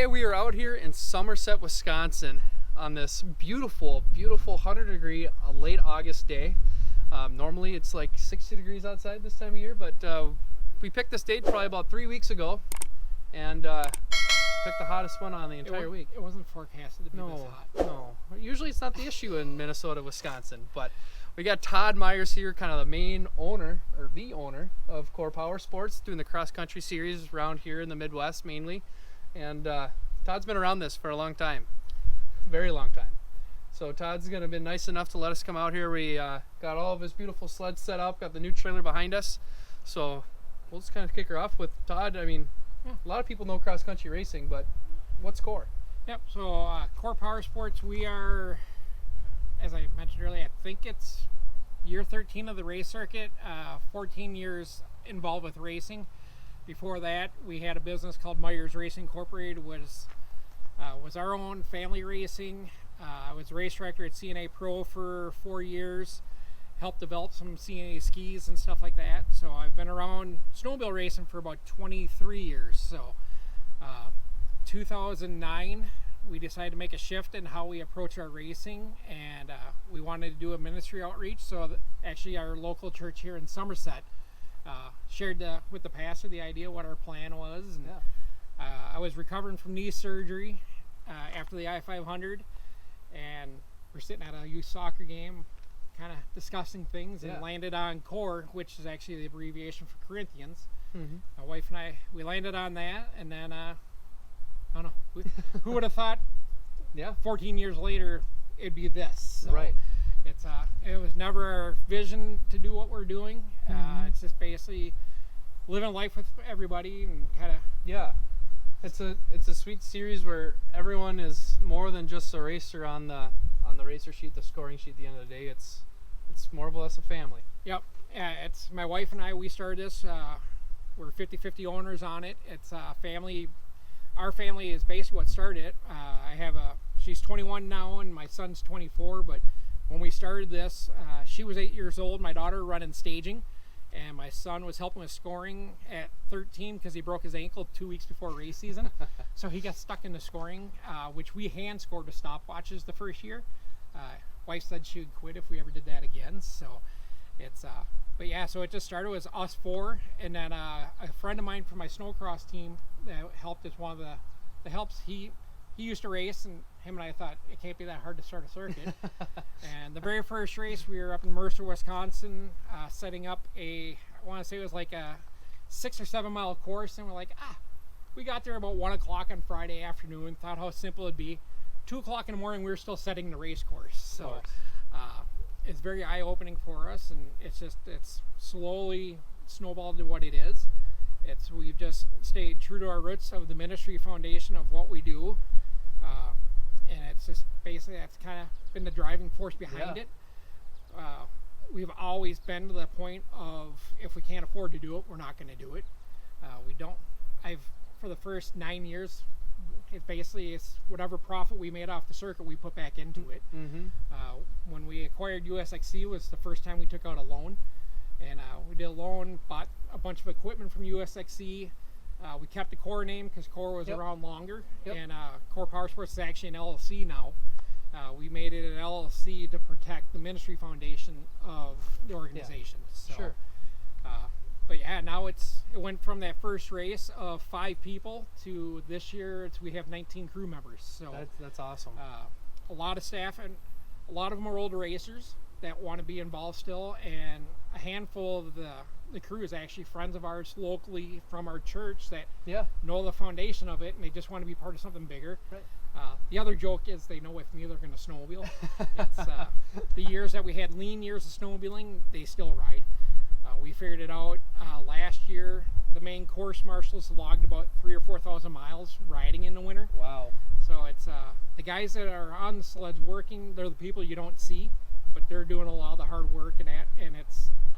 Today we are out here in Somerset, Wisconsin on this beautiful, beautiful 100-degree late August day. Normally it's like 60 degrees outside this time of year, but we picked this date probably about 3 weeks ago and picked the hottest one on the entire week. It wasn't forecasted to be this hot. No, usually it's not the issue in Minnesota, Wisconsin, but we got Todd Myers here, kind of the main owner, or the owner of Cor Powersports, doing the cross-country series around here in the Midwest mainly. And Todd's been around this for a long time, very long time. So Todd's gonna be nice enough to let us come out here. We got all of his beautiful sleds set up, got the new trailer behind us. So we'll just kind of kick her off with Todd. I mean, a lot of people know cross-country racing, but what's Cor? Yep, so Cor Powersports, we are, as I mentioned earlier, I think it's year 13 of the race circuit, 14 years involved with racing. Before that, we had a business called Myers Racing Incorporated, was our own family racing. I was race director at CNA Pro for 4 years, helped develop some CNA skis and stuff like that. So I've been around snowmobile racing for about 23 years. So 2009, we decided to make a shift in how we approach our racing, and we wanted to do a ministry outreach. So actually our local church here in Somerset shared with the pastor the idea what our plan was. And, I was recovering from knee surgery after the I-500, and we're sitting at a youth soccer game kind of discussing things, and landed on Cor, which is actually the abbreviation for Corinthians. My wife and I, we landed on that, and then I don't know, who would have thought 14 years later it'd be this. So right. It was never our vision to do what we're doing. It's just basically living life with everybody and kind of It's a sweet series where everyone is more than just a racer on the racer sheet, the scoring sheet. At the end of the day, it's more or less a family. Yep. It's my wife and I. We started this. We're 50-50 owners on it. It's a family. Our family is basically what started it. She's 21 now, and my son's 24. But when we started this, she was 8 years old. My daughter running staging, and my son was helping with scoring at 13 because he broke his ankle 2 weeks before race season. So he got stuck in the scoring, which we hand scored with stopwatches the first year. Wife said she would quit if we ever did that again. So it's but yeah, so it just started with us four, and then a friend of mine from my snowcross team that helped us, one of the helps. He used to race, and him and I thought it can't be that hard to start a circuit. And the very first race, we were up in Mercer, Wisconsin, setting up I want to say it was like a 6 or 7 mile course, and we're like, we got there about 1 o'clock on Friday afternoon, thought how simple it'd be. 2 o'clock in the morning, we were still setting the race course. So it's very eye-opening for us, and it's slowly snowballed to what it is. We've just stayed true to our roots of the ministry foundation of what we do. And it's just basically, that's kind of been the driving force behind it. We've always been to the point of, if we can't afford to do it, we're not going to do it. For the first 9 years, it's whatever profit we made off the circuit, we put back into it. When we acquired USXC was the first time we took out a loan, and we did a loan, bought a bunch of equipment from USXC. We kept the Cor name because Cor was around longer, and Cor Powersports is actually an LLC now. We made it an LLC to protect the ministry foundation of the organization. So, sure. But yeah, now it went from that first race of 5 people to this year we have 19 crew members. So that's awesome. A lot of staff, and a lot of them are older racers that want to be involved still, and a handful of the crew is actually friends of ours locally from our church that know the foundation of it, and they just want to be part of something bigger. Right. The other joke is they know with me they're going to snowmobile. It's the years that we had lean years of snowmobiling, they still ride. We figured it out last year. The main course marshals logged about 3,000 or 4,000 miles riding in the winter. Wow. So it's the guys that are on the sleds working, they're the people you don't see, but they're doing a lot of the hard work, and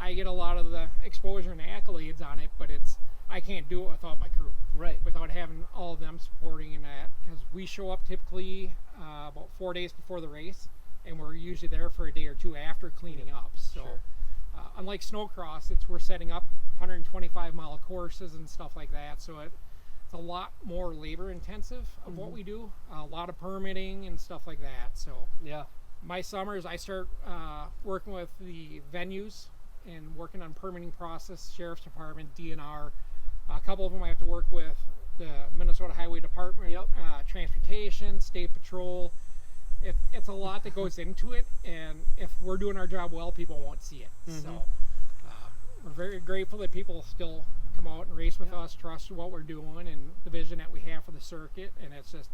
I get a lot of the exposure and accolades on it, but I can't do it without my crew. Right. Without having all of them supporting in that, because we show up typically about 4 days before the race, and we're usually there for a day or two after cleaning up. So unlike snowcross, we're setting up 125 mile courses and stuff like that. So it's a lot more labor intensive of what we do. A lot of permitting and stuff like that. So Yeah. my summers, I start working with the venues and working on permitting process, Sheriff's Department, DNR. A couple of them I have to work with the Minnesota Highway Department, Transportation, State Patrol. It's a lot that goes into it, and if we're doing our job well, people won't see it. So we're very grateful that people still come out and race with us, trust what we're doing and the vision that we have for the circuit. And it's just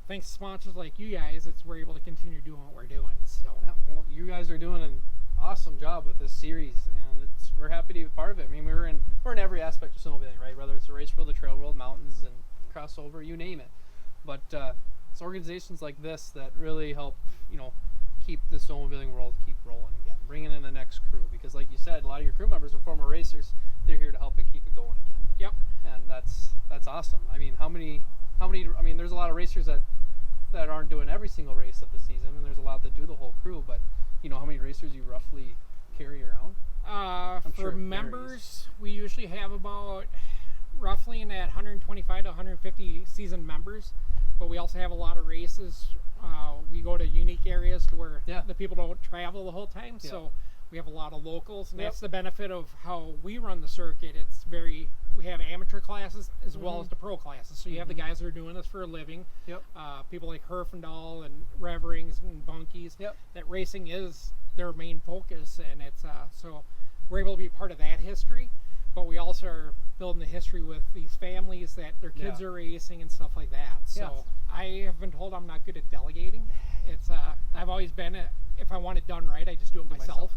thanks to sponsors like you guys, we're able to continue doing what we're doing. So well, you guys are doing an awesome job with this series, and we're happy to be part of it. I mean, we're in every aspect of snowmobiling, right? Whether it's a race world, the trail world, mountains, and crossover, you name it. But it's organizations like this that really help, keep the snowmobiling world keep rolling again, bringing in the next crew. Because, like you said, a lot of your crew members are former racers. They're here to help it keep it going again. Yep. And that's awesome. I mean, how many? I mean, there's a lot of racers that aren't doing every single race of the season, and there's a lot that do the whole crew. But how many racers you roughly carry around? For members, we usually have about roughly in that 125 to 150 seasoned members, but we also have a lot of races. We go to unique areas to where the people don't travel the whole time, so we have a lot of locals, and that's the benefit of how we run the circuit. We have amateur classes as well as the pro classes, so you have the guys that are doing this for a living. People like Herfindahl and Reverings and Bunkies. That racing is their main focus, and it's so we're able to be part of that history, but we also are building the history with these families that their kids are racing and stuff like that. So I have been told I'm not good at delegating. It's I've always been if I want it done right, I just do it myself.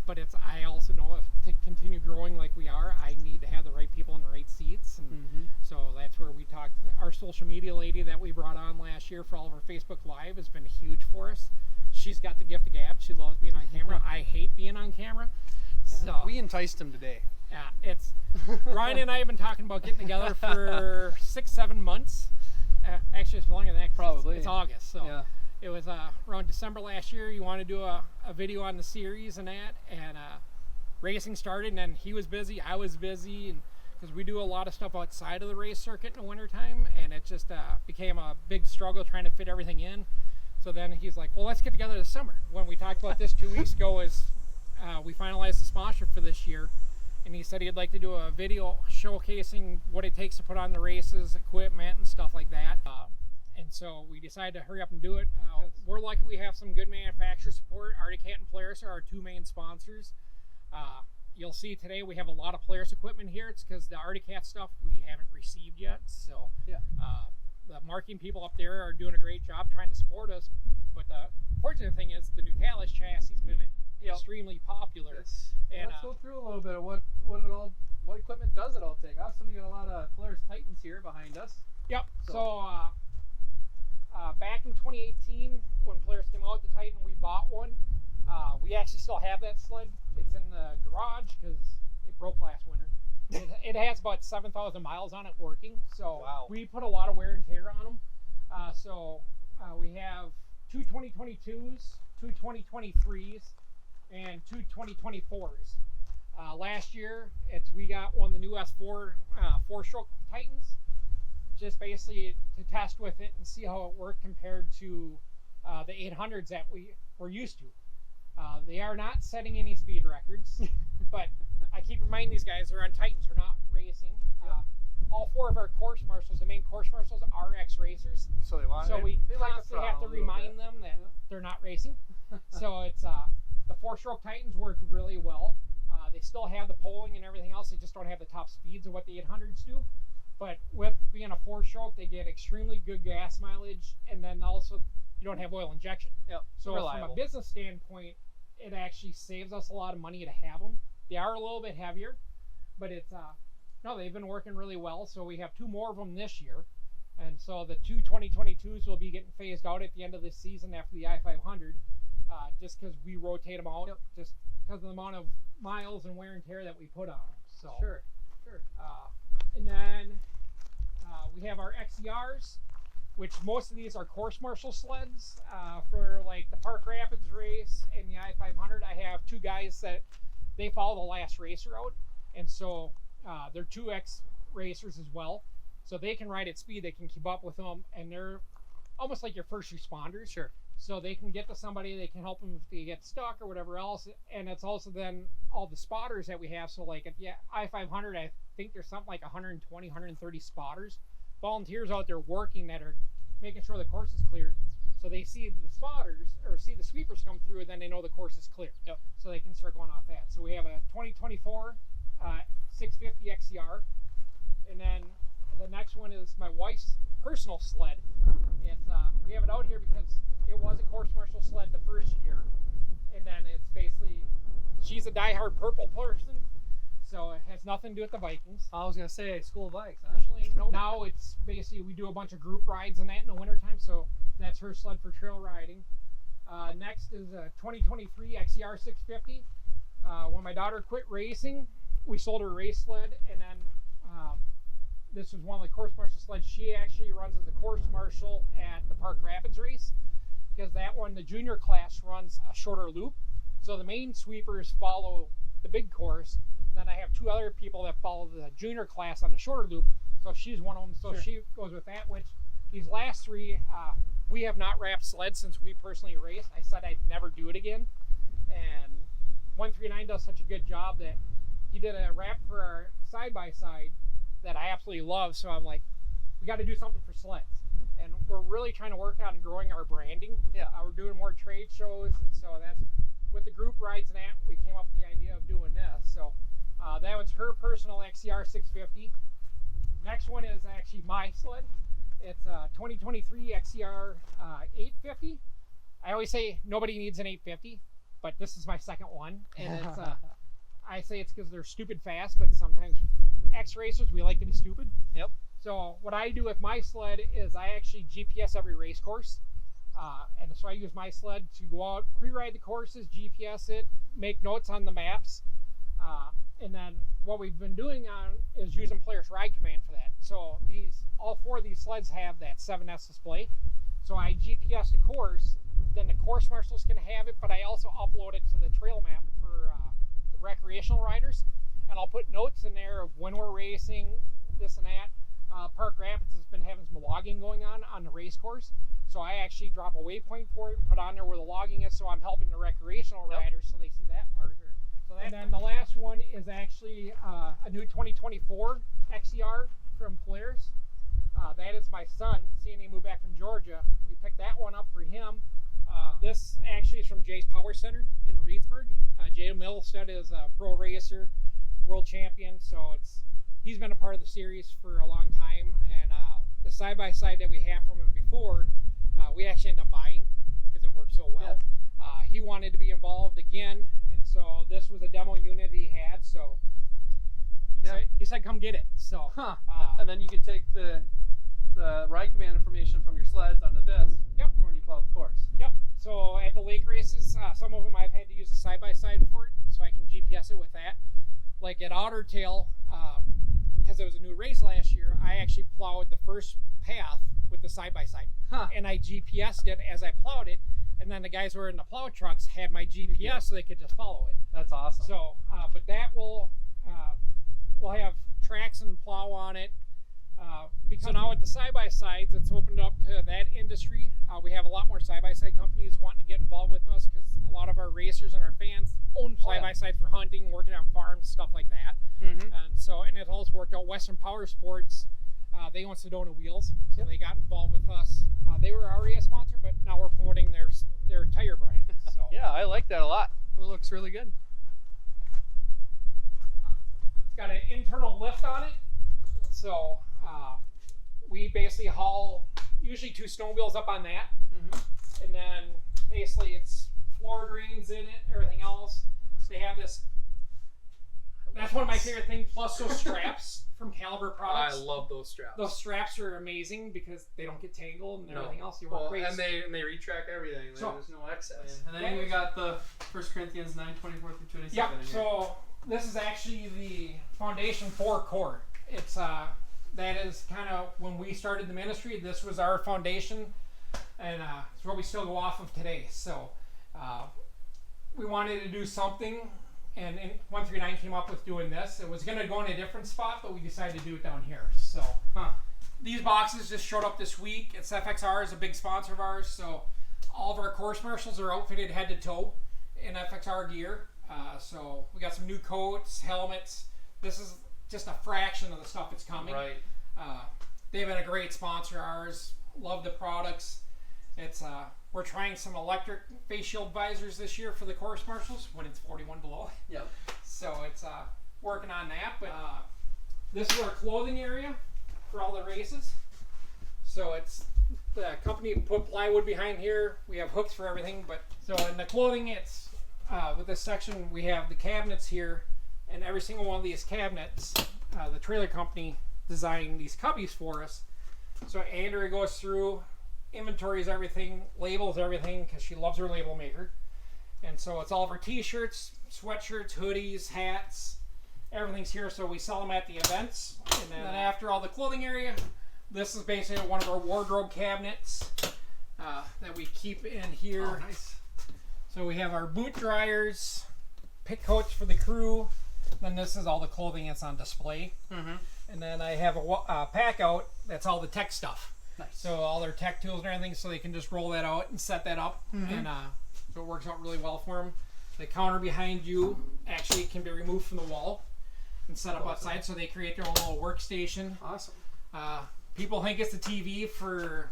But I also know if to continue growing like we are, I need to have the right people in the right seats, and so that's where we talked. Our social media lady that we brought on last year for all of our Facebook Live has been huge for us. She's got the gift of gab. She loves being on camera. I hate being on camera. So we enticed him today. It's Ryan and I have been talking about getting together for 6-7 months. Actually, it's longer than that. Probably. It's August. So it was around December last year. You want to do a video on the series and that, and racing started, and then he was busy, I was busy, and because we do a lot of stuff outside of the race circuit in the wintertime, and it just became a big struggle trying to fit everything in. So then he's like, well, let's get together this summer. When we talked about this 2 weeks ago, we finalized the sponsor for this year, and he said he'd like to do a video showcasing what it takes to put on the races, equipment, and stuff like that. And so we decided to hurry up and do it. We're lucky we have some good manufacturer support. Arctic Cat and Polaris are our two main sponsors. You'll see today we have a lot of Polaris equipment here. It's because the Arctic Cat stuff we haven't received yet. So the marketing people up there are doing a great job trying to support us. But the fortunate thing is the new Catalyst chassis has been extremely popular. Let's go through a little bit of what equipment does it all take. Also, we got a lot of Polaris Titans here behind us. Yep. So back in 2018, when Polaris came out with the Titan, we bought one. We actually still have that sled. It's in the garage because it broke last winter. It has about 7,000 miles on it working. So we put a lot of wear and tear on them. We have two 2022s, two 2023s, and two 2024s. Last year, we got one of the new S4 four-stroke Titans, just basically to test with it and see how it worked compared to the 800s that we were used to. They are not setting any speed records, but I keep reminding these guys they're on Titans, they're not racing. All four of our course marshals, the main course marshals, are ex-racers. So we constantly have to remind them that they're not racing. So it's the four-stroke Titans work really well. They still have the polling and everything else. They just don't have the top speeds of what the 800s do. But with being a four-stroke, they get extremely good gas mileage, and then also you don't have oil injection. So from a business standpoint, it actually saves us a lot of money to have them. They are a little bit heavier, but it's no, they've been working really well. So we have two more of them this year, and so the two 2022s will be getting phased out at the end of this season after the I-500, just because we rotate them out, just because of the amount of miles and wear and tear that we put on them. So Sure. And then we have our XCRs, which most of these are course marshal sleds for like the Park Rapids race and the I-500. I have two guys that they follow the last racer out, and so they're two ex-racers as well. So they can ride at speed, they can keep up with them, and they're almost like your first responders. Sure. So they can get to somebody, they can help them if they get stuck or whatever else. And it's also then all the spotters that we have. So like at the I-500, I think there's something like 120, 130 spotters, volunteers out there working that are making sure the course is clear. So they see the spotters or see the sweepers come through, and then they know the course is clear. Yep. So they can start going off that. So we have a 2024 650 XCR, and then the next one is my wife's personal sled. It's we have it out here because it was a course marshal sled the first year, and then it's basically, she's a diehard purple person, so it has nothing to do with the Vikings. I was gonna say school bikes, huh? Actually, now it's basically we do a bunch of group rides and that in the wintertime, so that's her sled for trail riding. Next is a 2023 XCR 650. When my daughter quit racing, we sold her a race sled, and then this was one of the course marshal sleds. She actually runs as a course marshal at the Park Rapids race, because that one, the junior class, runs a shorter loop. So the main sweepers follow the big course, and then I have two other people that follow the junior class on the shorter loop. So she's one of them. So she goes with that, which these last three, we have not wrapped sleds since we personally raced. I said I'd never do it again. And 139 does such a good job that he did a wrap for our side-by-side that I absolutely love. So I'm like, we got to do something for sleds. And we're really trying to work on growing our branding. Yeah. We're doing more trade shows, and so that's with the group rides and that, we came up with the idea of doing this. So that was her personal XCR 650. Next one is actually my sled. It's a 2023 XCR 850. I always say nobody needs an 850, but this is my second one, and it's I say it's because they're stupid fast, but sometimes X-racers, we like to be stupid. Yep. So what I do with my sled is I actually GPS every race course. And so I use my sled to go out, pre-ride the courses, GPS it, make notes on the maps. And then what we've been doing is using Player's Ride Command for that. So all four of these sleds have that 7S display. So I GPS the course, then the course marshals can have it, but I also upload it to the trail map for recreational riders. And I'll put notes in there of when we're racing, this and that. Park Rapids has been having some logging going on the race course. So I actually drop a waypoint for it and put on there where the logging is, so I'm helping the recreational riders so they see that part. So and then the last one is actually a new 2024 XCR from Polaris. That is my son, seeing he moved back from Georgia. We picked that one up for him. This actually is from Jay's Power Center in Reedsburg. Jay Milstead is a pro racer, world champion, so he's been a part of the series for a long time. And the side-by-side that we have from him before, we actually ended up buying because it worked so well. Yeah. He wanted to be involved again, and so this was a demo unit he had, so he said come get it. So and then you can take the ride command information from your sleds onto this. Yep. When you plow the course. Yep. So at the lake races, some of them I've had to use a side-by-side for it, so I can GPS it with that. Like at Otter Tail, because it was a new race last year, I actually plowed the first path with the side-by-side. And I GPSed it as I plowed it, and then the guys who were in the plow trucks had my GPS so they could just follow it. That's awesome. So, but that we'll have tracks and plow on it. Because now with the side-by-sides, it's opened up to that industry. We have a lot more side-by-side companies wanting to get involved with us because a lot of our racers and our fans own side-by-sides for hunting, working on farms, stuff like that. Mm-hmm. And it also worked out. Western Powersports, they own Sedona Wheels, so they got involved with us. They were already a sponsor, but now we're promoting their tire brand. So yeah, I like that a lot. It looks really good. It's got an internal lift on it, so we basically haul usually 2 snowmobiles up on that, and then basically it's floor drains in it, everything else. So they have this. That's one of my favorite things. Plus those straps from Caliber Products. I love those straps. Those straps are amazing because they don't get tangled and everything else. You work crazy. And they retract everything. So, there's no excess. And then we got the 1 Corinthians 9:24 through 27. Yep. So this is actually the foundation for Cor. It's that is kind of when we started the ministry. This was our foundation, and it's what we still go off of today. So we wanted to do something. And 139 came up with doing this. It was going to go in a different spot, but we decided to do it down here. So these boxes just showed up this week. It's FXR is a big sponsor of ours, so all of our course marshals are outfitted head to toe in FXR gear. So we got some new coats, helmets. This is just a fraction of the stuff that's coming. Right. They've been a great sponsor of ours. Love the products. It's we're trying some electric face shield visors this year for the course marshals when it's 41 below. Yep. So it's working on that. But this is our clothing area for all the races. So it's the company put plywood behind here. We have hooks for everything. But so in the clothing, it's with this section we have the cabinets here, and every single one of these cabinets, the trailer company designed these cubbies for us. So Andrea goes through, inventories everything, labels everything, because she loves her label maker. And so it's all of our t-shirts, sweatshirts, hoodies, hats, everything's here. So we sell them at the events. And then after all the clothing area, this is basically one of our wardrobe cabinets that we keep in here. Oh, nice. So we have our boot dryers, pick coats for the crew. Then this is all the clothing that's on display. Mm-hmm. And then I have a pack out that's all the tech stuff. Nice. So all their tech tools and everything, so they can just roll that out and set that up. Mm-hmm. And so it works out really well for them. The counter behind you actually can be removed from the wall and set up outside, so they create their own little workstation. Awesome. People think it's the TV for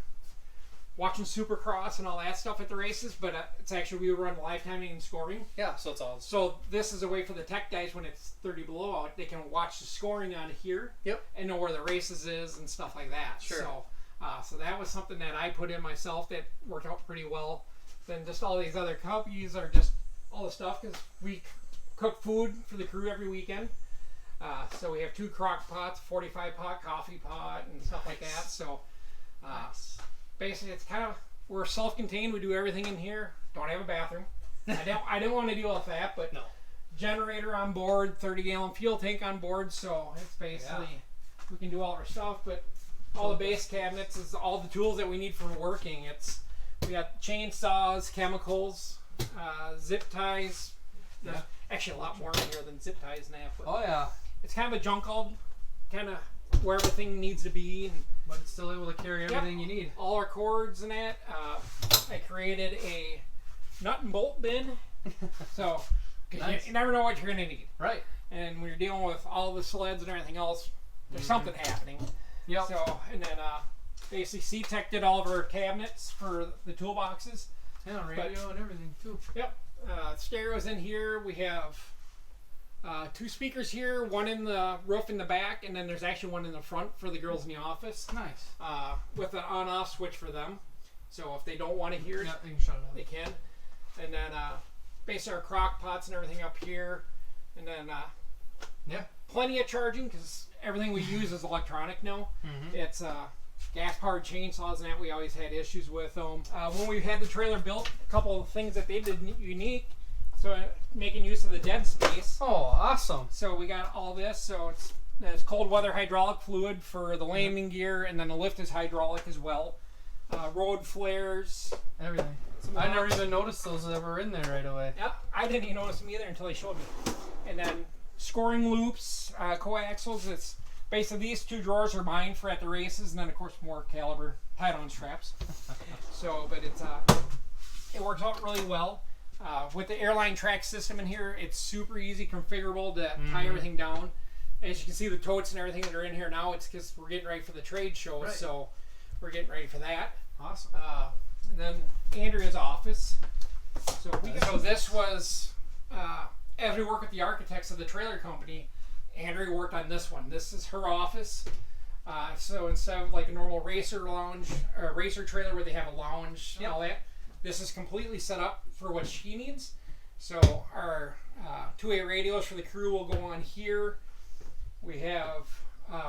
watching Supercross and all that stuff at the races, but it's actually, we run live timing and scoring. Yeah, so it's all. So this is a way for the tech guys when it's 30 below out, they can watch the scoring on here. Yep. And know where the races is and stuff like that. Sure. So that was something that I put in myself that worked out pretty well. Then just all these other companies are just all the stuff, because we cook food for the crew every weekend. So we have 2 crock pots, 45 pot, coffee pot, and stuff like that. So basically it's kind of, we're self-contained. We do everything in here. Don't have a bathroom. I didn't want to deal with that, but no. Generator on board, 30-gallon fuel tank on board. So it's basically, we can do all our stuff, but all the base cabinets is all the tools that we need for working. We got chainsaws, chemicals, zip ties. There's actually a lot more in here than zip ties and that. But it's kind of a jungle, kind of where everything needs to be. But it's still able to carry everything you need. All our cords and that. I created a nut and bolt bin. So, nice. you never know what you're going to need. Right. And when you're dealing with all the sleds and everything else, there's something happening. Yep. So, and then basically C-Tech did all of our cabinets for the toolboxes. Yeah, radio and everything too. Yep. Stereos in here. We have 2 speakers here, one in the roof in the back, and then there's actually one in the front for the girls in the office. Nice. With an on-off switch for them. So if they don't want to hear it, they can shut it off. They can. And then basically our crock pots and everything up here. And then plenty of charging, because everything we use is electronic now. Mm-hmm. It's gas-powered chainsaws and that we always had issues with them. When we had the trailer built, a couple of things that they did unique. So making use of the dead space. Oh, awesome. So we got all this. So it's cold weather hydraulic fluid for the landing gear, and then the lift is hydraulic as well. Road flares. Everything. I never even noticed those that were in there right away. Yep. I didn't even notice them either until they showed me. And then scoring loops, coaxials. It's basically these 2 drawers are mine for at the races, and then of course more caliber tie-on straps. So, but it works out really well. With the airline track system in here, it's super easy configurable to tie everything down. As you can see, the totes and everything that are in here now, it's because we're getting ready for the trade show, so we're getting ready for that. Awesome. And then Andrea's office. So this was, as we work with the architects of the trailer company, Andrea worked on this one. This is her office. So instead of like a normal racer lounge, or a racer trailer where they have a lounge and all that, this is completely set up for what she needs. So our 2-way radios for the crew will go on here. We have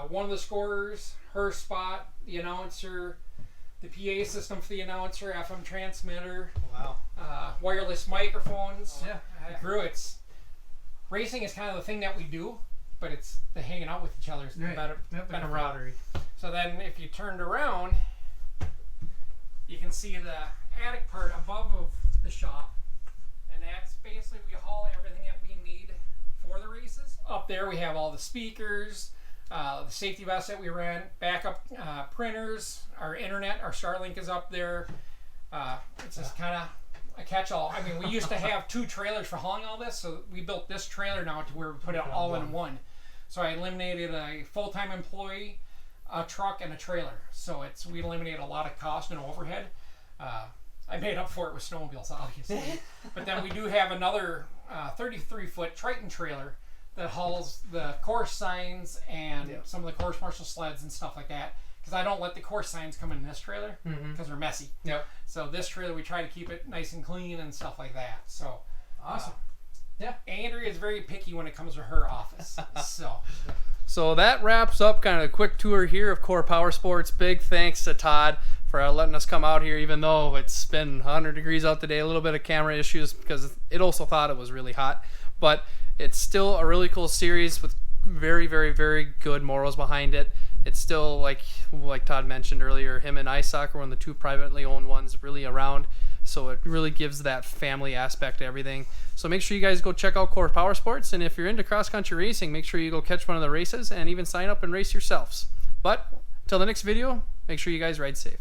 one of the scorers, her spot, the announcer, the PA system for the announcer, FM transmitter. Wow. Wireless microphones. The crew, racing is kind of the thing that we do, but it's the hanging out with each other. Better camaraderie. So then if you turned around, you can see the attic part above of the shop, and that's basically we haul everything that we need for the races. Up there we have all the speakers, the safety vest that we ran, backup printers, our internet, our Starlink is up there. It's just kind of a catch-all. I mean, we used to have 2 trailers for hauling all this, so we built this trailer now to where we put it all in one. So I eliminated a full-time employee, a truck, and a trailer. So we eliminated a lot of cost and overhead. I made up for it with snowmobiles, obviously. But then we do have another 33-foot Triton trailer that hauls the course signs and some of the course marshal sleds and stuff like that. Because I don't let the course signs come in this trailer because they're messy. Yep. So this trailer, we try to keep it nice and clean and stuff like that. So awesome. Andrea is very picky when it comes to her office. So that wraps up kind of a quick tour here of Cor Powersports. Big thanks to Todd for letting us come out here, even though it's been 100 degrees out today. A little bit of camera issues because it also thought it was really hot. But it's still a really cool series with very, very, very good morals behind it. It's still, like Todd mentioned earlier, him and iSoccer, one of the 2 privately owned ones really around. So it really gives that family aspect to everything. So make sure you guys go check out Cor Powersports. And if you're into cross-country racing, make sure you go catch one of the races and even sign up and race yourselves. But till the next video, make sure you guys ride safe.